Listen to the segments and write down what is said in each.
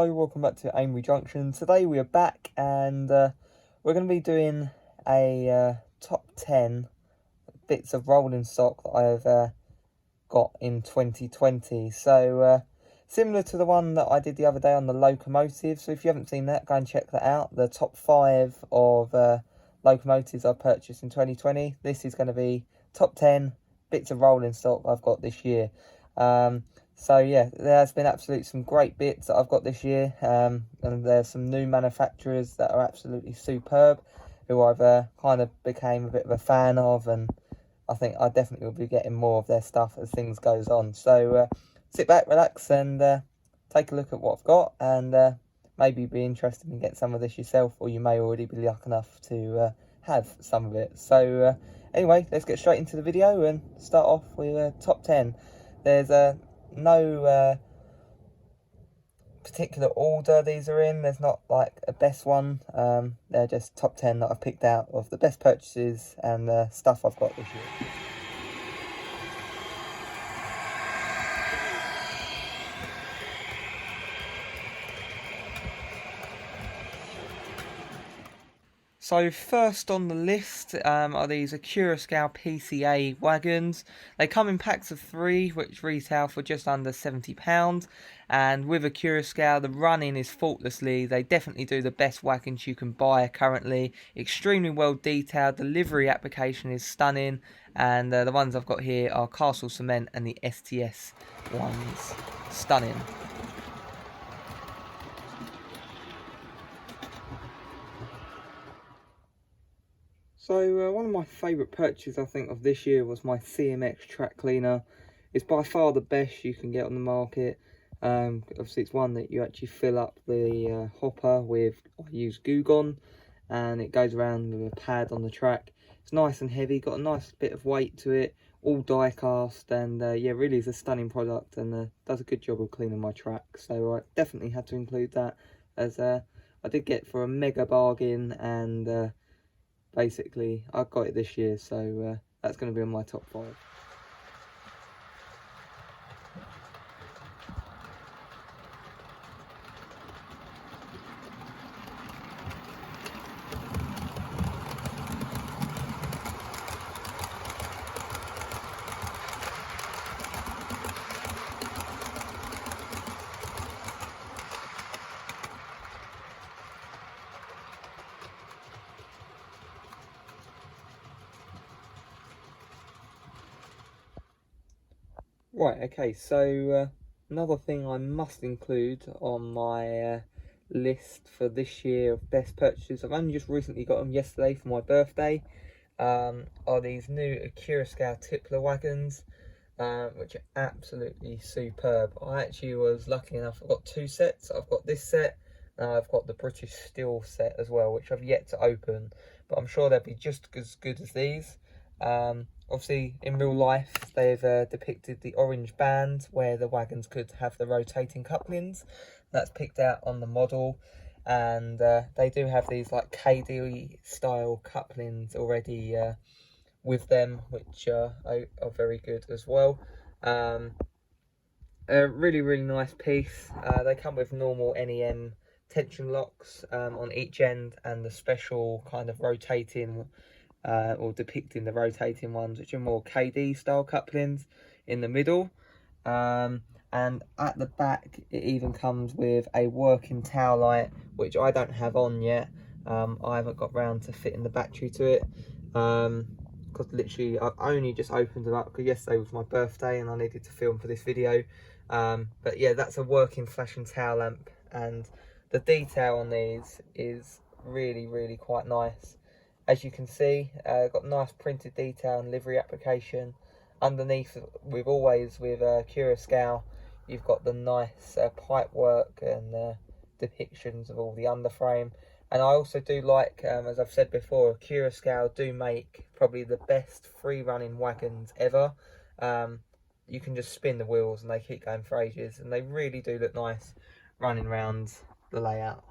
Hello, welcome back to Amery Junction. Today we are back and we're going to be doing a top 10 bits of rolling stock that I've got in 2020. So similar to the one that I did the other day on the locomotive. So if you haven't seen that, go and check that out. The top 5 of locomotives I purchased in 2020. This is going to be top 10 bits of rolling stock I've got this year. So yeah, there has been absolutely some great bits that I've got this year, and there's some new manufacturers that are absolutely superb, who I've kind of became a bit of a fan of, and I think I definitely will be getting more of their stuff as things goes on. So sit back, relax, and take a look at what I've got, and maybe be interested in getting some of this yourself, or you may already be lucky enough to have some of it. So anyway, let's get straight into the video and start off with top 10. There's no particular order these are in. There's not like a best one. They're just top 10 that I've picked out of the best purchases and stuff I've got this year. So first on the list are these Acura scale PCA wagons. They come in packs of 3, which retail for just under £70. And with Acura scale, the running is faultlessly. They definitely do the best wagons you can buy currently. Extremely well detailed. The livery application is stunning. And the ones I've got here are Castle Cement and the STS ones. Stunning. So one of my favourite purchases I think of this year was my Cmx Track Cleaner. It's by far the best you can get on the market. Obviously it's one that you actually fill up the hopper with. I use Goo Gone, and it goes around with a pad on the track. It's nice and heavy, got a nice bit of weight to it, all die cast, and yeah, really is a stunning product, and does a good job of cleaning my track. So I definitely had to include that, as I did get for a mega bargain, and basically I got it this year, so that's going to be on my top 5. Right, okay, so another thing I must include on my list for this year of best purchases, I've only just recently got them yesterday for my birthday, are these new Acura scale Tippler wagons, which are absolutely superb. I actually was lucky enough, I've got 2 sets. I've got this set, and I've got the British Steel set as well, which I've yet to open, but I'm sure they'll be just as good as these. Obviously in real life they've depicted the orange band where the wagons could have the rotating couplings. That's picked out on the model, and they do have these like KD style couplings already with them, which are very good as well. A really nice piece. They come with normal NEM tension locks on each end, and the special kind of rotating or depicting the rotating ones, which are more KD style couplings in the middle. And at the back it even comes with a working tail light, which I don't have on yet. I haven't got round to fitting the battery to it, because literally I've only just opened it up, because yesterday was my birthday and I needed to film for this video. But yeah, that's a working flashing tail lamp, and the detail on these is really quite nice. As you can see, got nice printed detail and livery application. Underneath, with Acura scale, you've got the nice pipe work and depictions of all the underframe. And I also do like, as I've said before, Acura scale do make probably the best free running wagons ever. You can just spin the wheels and they keep going for ages, and they really do look nice running around the layout.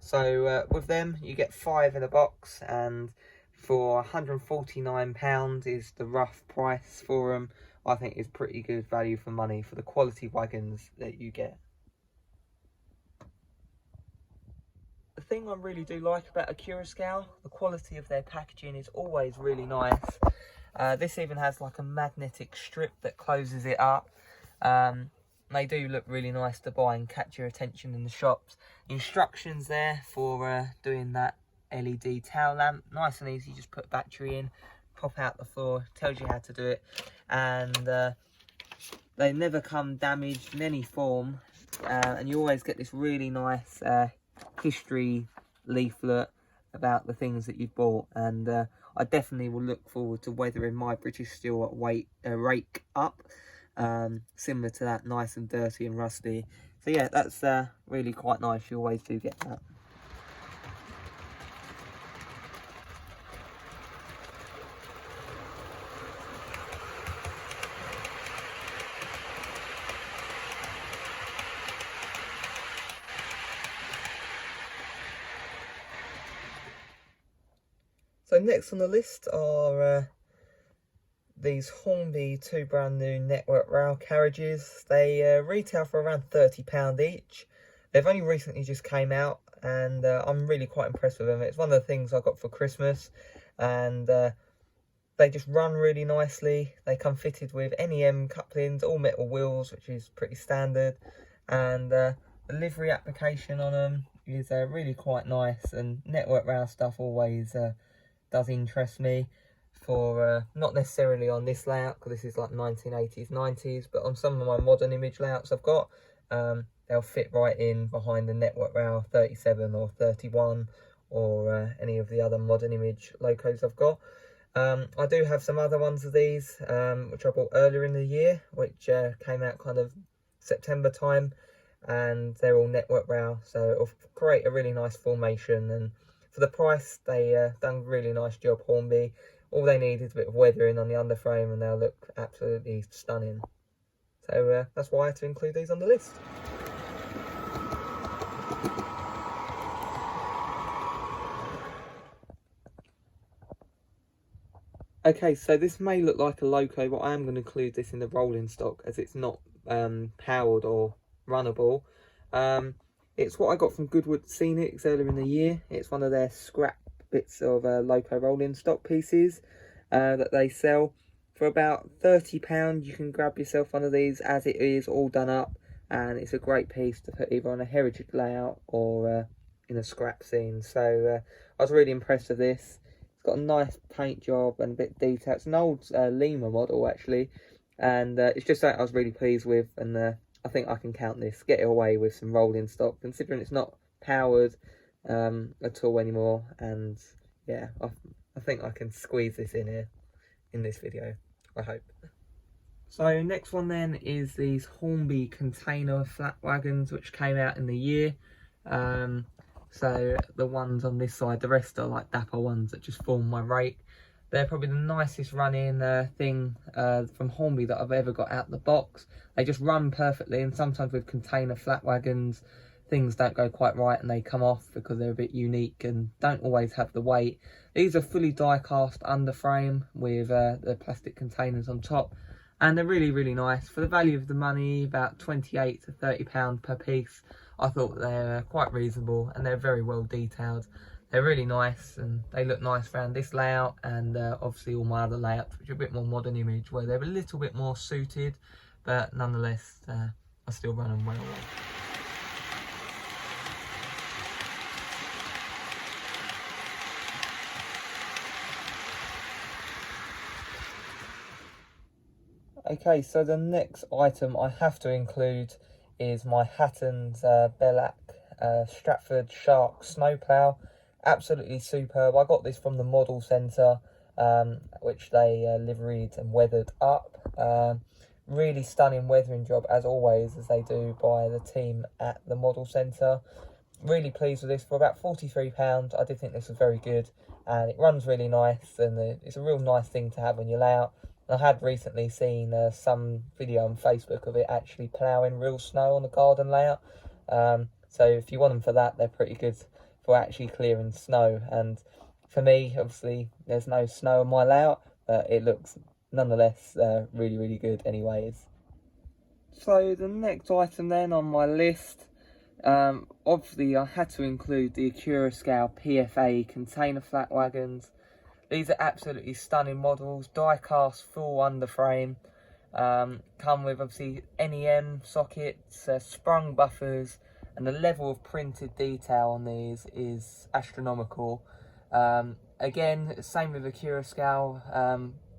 So with them you get 5 in a box, and for £149 is the rough price for them. I think is pretty good value for money for the quality wagons that you get. thing I really do like about Acura scale, the quality of their packaging is always really nice. This even has like a magnetic strip that closes it up. They do look really nice to buy and catch your attention in the shops. Instructions there for doing that LED tail lamp. Nice and easy, just put a battery in, pop out the floor, tells you how to do it. And they never come damaged in any form. And you always get this really nice history leaflet about the things that you've bought. And I definitely will look forward to weathering my British Steel rake up. Similar to that, nice and dirty and rusty. So yeah, that's really quite nice. You always do get that. So next on the list are these Hornby 2 brand new network rail carriages. They retail for around £30 each. They've only recently just came out, and I'm really quite impressed with them. It's one of the things I got for Christmas, and they just run really nicely. They come fitted with NEM couplings, all metal wheels, which is pretty standard, and the livery application on them is really quite nice. And network rail stuff always does interest me, for not necessarily on this layout, because this is like 1980s 90s, but on some of my modern image layouts I've got, they'll fit right in behind the network rail 37 or 31 or any of the other modern image locos I've got. I do have some other ones of these which I bought earlier in the year, which came out kind of September time, and they're all network rail, so it'll create a really nice formation. And for the price, they done a really nice job, Hornby. All they need is a bit of weathering on the underframe and they'll look absolutely stunning. So that's why I had to include these on the list. Okay, so this may look like a loco, but I am going to include this in the rolling stock as it's not powered or runnable. It's what I got from Goodwood Scenics earlier in the year. It's one of their scrap bits of loco rolling stock pieces that they sell for about £30. You can grab yourself one of these as it is all done up, and it's a great piece to put either on a heritage layout or in a scrap scene. So I was really impressed with this. It's got a nice paint job and a bit of detail. It's an old Lima model actually, and it's just something I was really pleased with, and I think I can count this, get it away with some rolling stock, considering it's not powered at all anymore. And yeah, I think I can squeeze this in here in this video, I hope. So next one then is these Hornby container flat wagons, which came out in the year. So the ones on this side, the rest are like dapper ones that just form my rake. They're probably the nicest running thing from Hornby that I've ever got out the box. They just run perfectly, and sometimes with container flat wagons, things don't go quite right and they come off because they're a bit unique and don't always have the weight. These are fully die cast underframe with the plastic containers on top, and they're really, really nice. For the value of the money, about £28 to £30 per piece, I thought they're quite reasonable, and they're very well detailed. They're really nice, and they look nice around this layout, and obviously all my other layouts, which are a bit more modern image, where they're a little bit more suited, but nonetheless, I still run them well. Okay, so the next item I have to include is my Hatton's Bellac Stratford Shark Snowplow. Absolutely superb. I got this from the model centre, which they liveried and weathered up. Really stunning weathering job, as always, as they do by the team at the model centre. Really pleased with this. For about £43, I did think this was very good, and it runs really nice, and it's a real nice thing to have on your layout. I had recently seen some video on Facebook of it actually ploughing real snow on the garden layout. So if you want them for that, they're pretty good for actually clearing snow. And for me, obviously, there's no snow on my layout, but it looks nonetheless really, really good anyways. So the next item then on my list Obviously I had to include the Acura scale PFA container flat wagons. These are absolutely stunning models, die cast full underframe, come with obviously NEM sockets, sprung buffers, and the level of printed detail on these is astronomical. Again, same with Acura scale,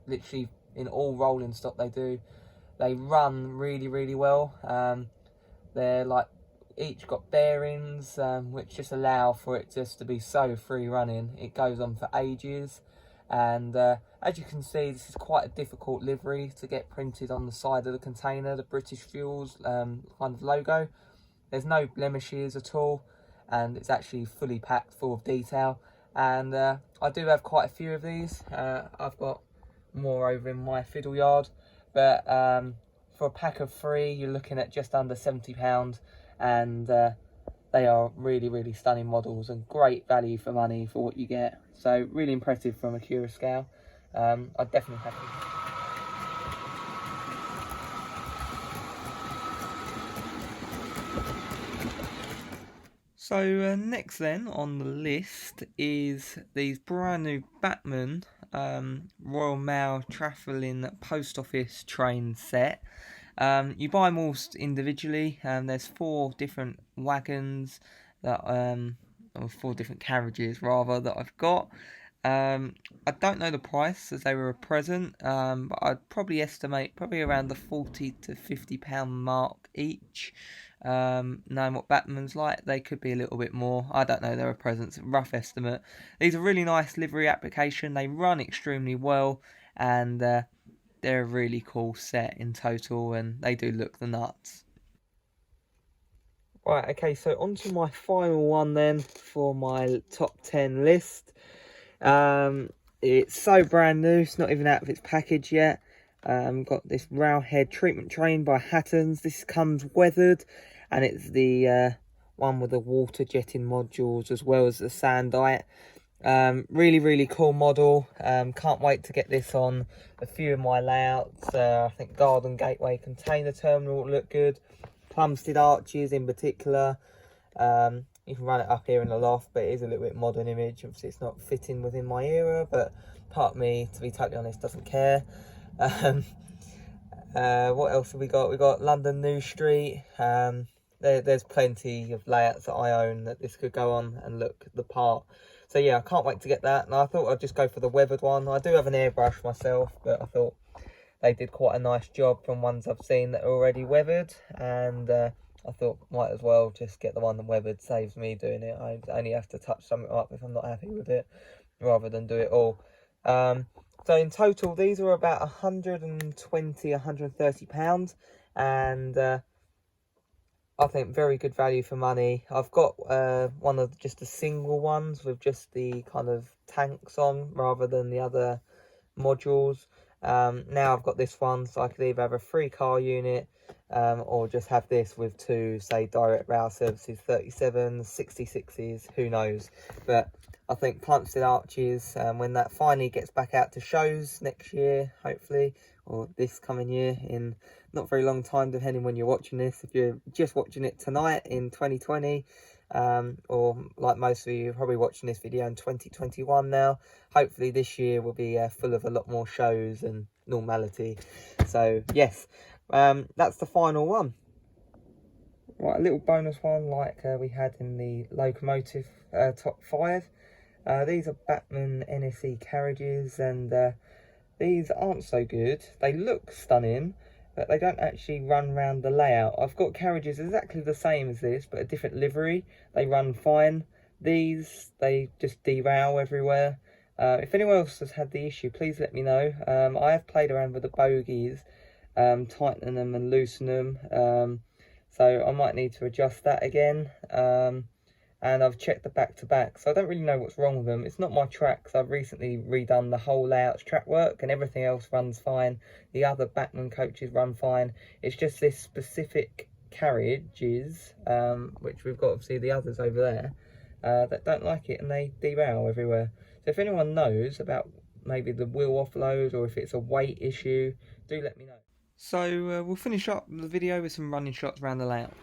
literally in all rolling stock they run really well. They're like each got bearings which just allow for it just to be so free running. It goes on for ages, and as you can see, this is quite a difficult livery to get printed on the side of the container, the British Fuels kind of logo. There's no blemishes at all, and it's actually fully packed full of detail. And I do have quite a few of these. I've got more over in my fiddle yard, but for a pack of 3 you're looking at just under £70, and they are really stunning models and great value for money for what you get. So really impressive from Acura scale. I definitely have to. So next then on the list is these brand new Batman Royal Mail travelling post office train set. You buy them all individually. There's 4 different wagons that or 4 different carriages rather that I've got. I don't know the price as they were a present, but I'd probably estimate around the £40 to £50 mark each. Knowing what Batman's like, they could be a little bit more. I don't know, they're a present, rough estimate. These are really nice livery application. They run extremely well, and they're a really cool set in total, and they do look the nuts. Right, okay, so on to my final one then for my top 10 list. It's so brand new, it's not even out of its package yet. Got this railhead treatment train by Hattons. This comes weathered, and it's the one with the water jetting modules as well as the sandite. Really cool model. Can't wait to get this on a few of my layouts. I think Garden Gateway container terminal will look good. Plumstead arches in particular. You can run it up here in the loft, but it is a little bit modern image. Obviously it's not fitting within my era, but part of me, to be totally honest, doesn't care. What else have we got? We got London New Street. There's plenty of layouts that I own that this could go on and look the part. So yeah, I can't wait to get that. And I thought I'd just go for the weathered one. I do have an airbrush myself, but I thought they did quite a nice job from ones I've seen that are already weathered, and I thought might as well just get the one that weathered, saves me doing it. I only have to touch something up if I'm not happy with it, rather than do it all. So in total, these are about £120, £130, and I think very good value for money. I've got one of just the single ones with just the kind of tanks on rather than the other modules. Now I've got this one, so I could either have a 3-car unit or just have this with 2, say, direct rail services, 37s, 66s, who knows. But I think Plumstead arches, when that finally gets back out to shows next year, hopefully, or this coming year, in not very long time, depending when you're watching this. If you're just watching it tonight in 2020, or like most of you, probably watching this video in 2021 now, hopefully this year will be full of a lot more shows and normality. So yes, that's the final one. Right, a little bonus one like we had in the locomotive top 5. These are Batman Nfc Carriages, and these aren't so good. They look stunning, but they don't actually run around the layout. I've got carriages exactly the same as this, but a different livery. They run fine. These, they just derail everywhere. If anyone else has had the issue, please let me know. I have played around with the bogies, tightening them and loosening them. So I might need to adjust that again. And I've checked the back-to-back, so I don't really know what's wrong with them. It's not my track, because I've recently redone the whole layout's track work, and everything else runs fine. The other Batman coaches run fine. It's just this specific carriages, which we've got obviously the others over there, that don't like it, and they derail everywhere. So if anyone knows about maybe the wheel offload, or if it's a weight issue, do let me know. So we'll finish up the video with some running shots around the layout.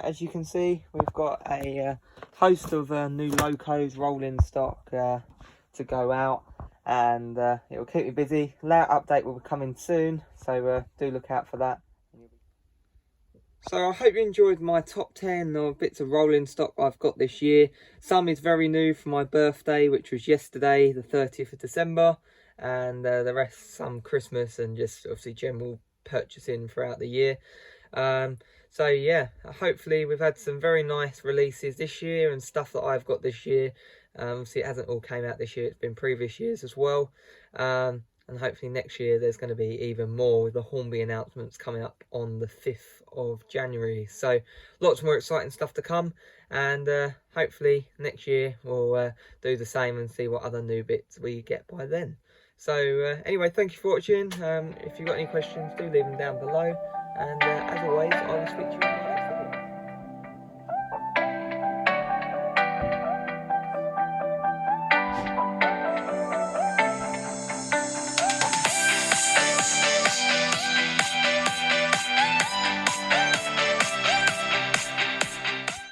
as you can see, we've got a host of new locos rolling stock to go out, and it will keep me busy. Layout update will be coming soon, so do look out for that. So I hope you enjoyed my top 10 of bits of rolling stock I've got this year. Some is very new for my birthday, which was yesterday, the 30th of December. And the rest, some Christmas and just obviously general purchasing throughout the year. So yeah, hopefully we've had some very nice releases this year and stuff that I've got this year. Obviously it hasn't all came out this year, it's been previous years as well. And hopefully next year there's going to be even more with the Hornby announcements coming up on the 5th of January. So lots more exciting stuff to come, and hopefully next year we'll do the same and see what other new bits we get by then. So anyway, thank you for watching. If you've got any questions, do leave them down below, and as always, I will speak to you